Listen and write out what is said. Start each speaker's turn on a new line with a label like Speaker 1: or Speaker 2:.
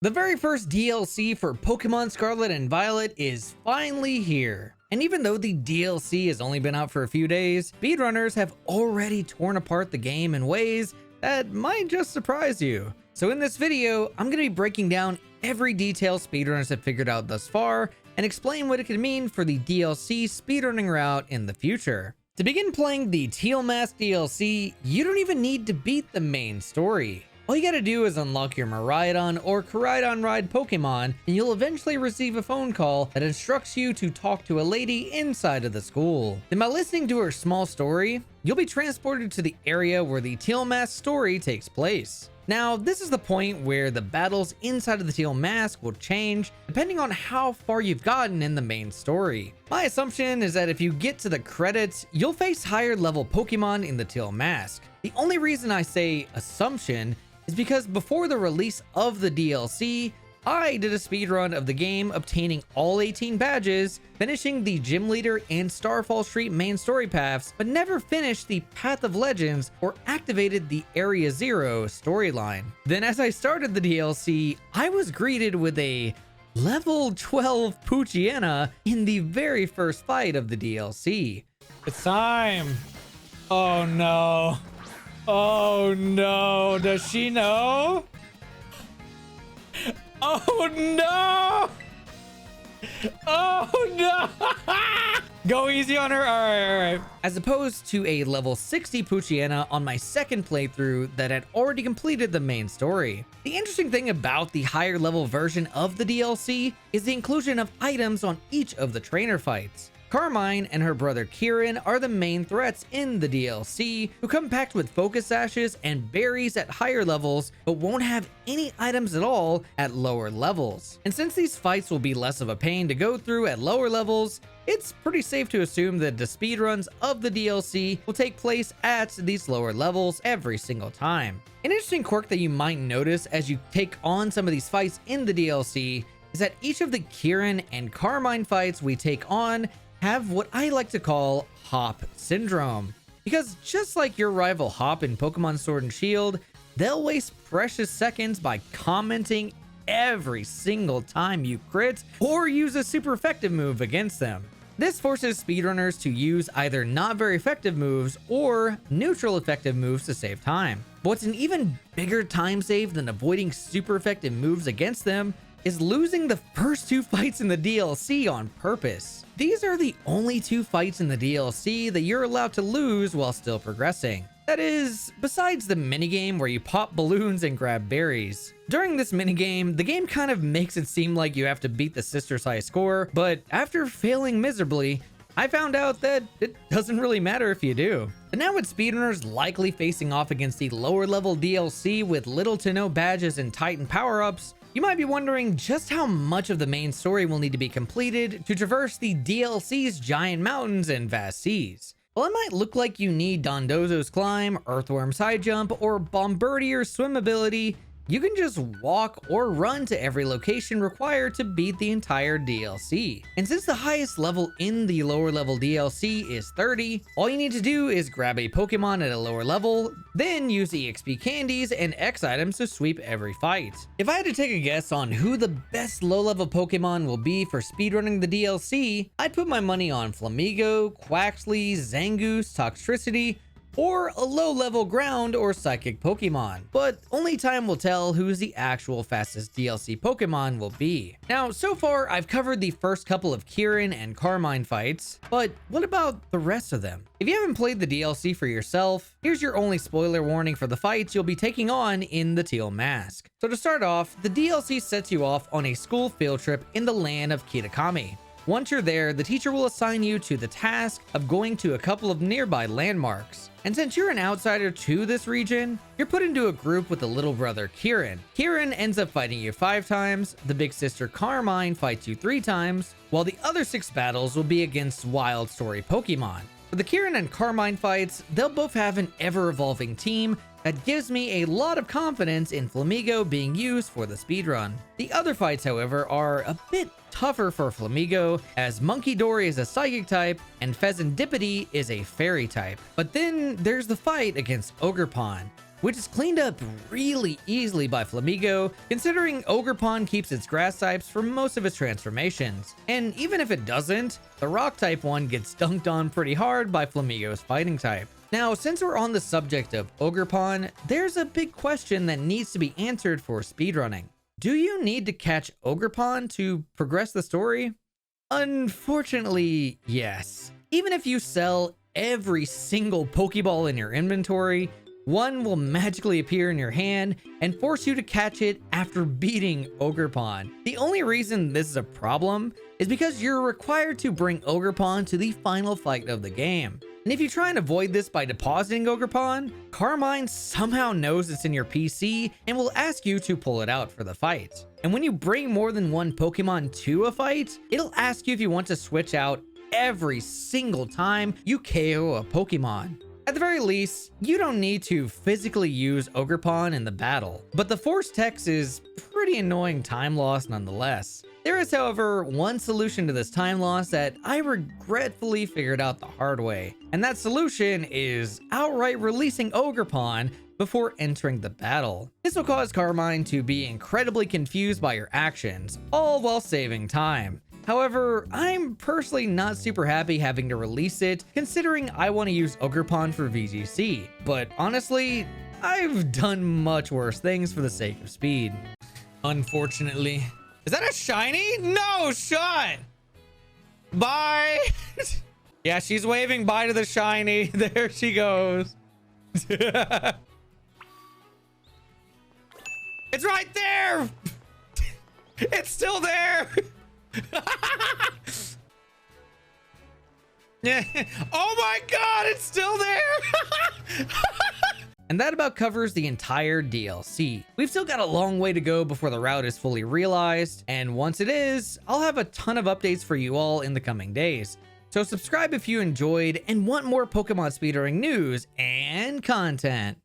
Speaker 1: The very first DLC for Pokemon Scarlet and Violet is finally here. And even though the DLC has only been out for a few days, speedrunners have already torn apart the game in ways that might just surprise you. So in this video, I'm going to be breaking down every detail speedrunners have figured out thus far and explain what it could mean for the DLC speedrunning route in the future. To begin playing the Teal Mask DLC, you don't even need to beat the main story. All you gotta do is unlock your Miraidon or Koraidon ride Pokemon, and you'll eventually receive a phone call that instructs you to talk to a lady inside of the school. Then by listening to her small story, you'll be transported to the area where the Teal Mask story takes place. Now, this is the point where the battles inside of the Teal Mask will change depending on how far you've gotten in the main story. My assumption is that if you get to the credits, you'll face higher level Pokemon in the Teal Mask. The only reason I say assumption is because before the release of the DLC, I did a speedrun of the game, obtaining all 18 badges, finishing the Gym Leader and Starfall Street main story paths, but never finished the Path of Legends or activated the Area Zero storyline. Then as I started the DLC, I was greeted with a level 12 Poochyena in the very first fight of the DLC.
Speaker 2: It's time. Oh no. Oh no. Does she know? Oh no. Oh no. Go easy on her. All right.
Speaker 1: As opposed to a level 60 Poochyena on my second playthrough that had already completed the main story. The interesting thing about the higher level version of the DLC is the inclusion of items on each of the trainer fights. Carmine and her brother Kieran are the main threats in the DLC, who come packed with focus ashes and berries at higher levels, but won't have any items at all at lower levels. And since these fights will be less of a pain to go through at lower levels, it's pretty safe to assume that the speedruns of the DLC will take place at these lower levels every single time. An interesting quirk that you might notice as you take on some of these fights in the DLC is that each of the Kieran and Carmine fights we take on have what I like to call Hop Syndrome. Because just like your rival Hop in Pokemon Sword and Shield, they'll waste precious seconds by commenting every single time you crit or use a super effective move against them. This forces speedrunners to use either not very effective moves or neutral effective moves to save time. But what's an even bigger time save than avoiding super effective moves against them is losing the first two fights in the DLC on purpose. These are the only two fights in the DLC that you're allowed to lose while still progressing. That is, besides the minigame where you pop balloons and grab berries. During this minigame, the game kind of makes it seem like you have to beat the sister's high score, but after failing miserably, I found out that it doesn't really matter if you do. But now with speedrunners likely facing off against the lower level DLC with little to no badges and Titan power-ups, you might be wondering just how much of the main story will need to be completed to traverse the DLC's giant mountains and vast seas. While it might look like you need Dondozo's climb, Earthworm's high jump, or Bombardier's swim ability, you can just walk or run to every location required to beat the entire DLC. And since the highest level in the lower level DLC is 30, all you need to do is grab a Pokemon at a lower level, then use EXP candies and X items to sweep every fight. If I had to take a guess on who the best low level Pokemon will be for speedrunning the DLC, I'd put my money on Flamigo, Quaxly, Zangoose, Toxtricity, or a low-level ground or psychic Pokemon. But only time will tell who's the actual fastest DLC Pokemon will be. Now, so far, I've covered the first couple of Kieran and Carmine fights, but what about the rest of them? If you haven't played the DLC for yourself, here's your only spoiler warning for the fights you'll be taking on in the Teal Mask. So to start off, the DLC sets you off on a school field trip in the land of Kitakami. Once you're there, the teacher will assign you to the task of going to a couple of nearby landmarks. And since you're an outsider to this region, you're put into a group with the little brother Kieran. Kieran ends up fighting you 5 times, the big sister Carmine fights you 3 times, while the other 6 battles will be against wild story Pokemon. For the Kieran and Carmine fights, they'll both have an ever-evolving team that gives me a lot of confidence in Flamigo being used for the speedrun. The other fights, however, are a bit tougher for Flamigo, as Monkey Dory is a psychic type and Pheasantipity is a fairy type. But then there's the fight against Ogrepon. which is cleaned up really easily by Flamigo, considering Ogrepon keeps its grass types for most of its transformations. And even if it doesn't, the rock type one gets dunked on pretty hard by Flamigo's fighting type. Now, since we're on the subject of Ogrepon, there's a big question that needs to be answered for speedrunning. Do you need to catch Ogrepon to progress the story? Unfortunately, yes. Even if you sell every single Pokeball in your inventory, one will magically appear in your hand and force you to catch it after beating Ogrepon. The only reason this is a problem is because you're required to bring Ogrepon to the final fight of the game. And if you try and avoid this by depositing Ogrepon, Carmine somehow knows it's in your PC and will ask you to pull it out for the fight. And when you bring more than one Pokemon to a fight, it'll ask you if you want to switch out every single time you KO a Pokemon. At the very least, you don't need to physically use Ogrepon in the battle, but the force text is pretty annoying time loss nonetheless. There is, however, one solution to this time loss that I regretfully figured out the hard way, and that solution is outright releasing Ogrepon before entering the battle. This will cause Carmine to be incredibly confused by your actions, all while saving time. However, I'm personally not super happy having to release it, considering I want to use Ogrepon for VGC, but honestly, I've done much worse things for the sake of speed. Unfortunately. Is that a shiny? No shot! Bye! Yeah, she's waving bye to the shiny. There she goes. It's right there! It's still there! Yeah. Oh my god, it's still there! And that about covers the entire DLC. We've still got a long way to go before the route is fully realized, and once it is, I'll have a ton of updates for you all in the coming days. So subscribe if you enjoyed and want more Pokemon speedrunning news and content.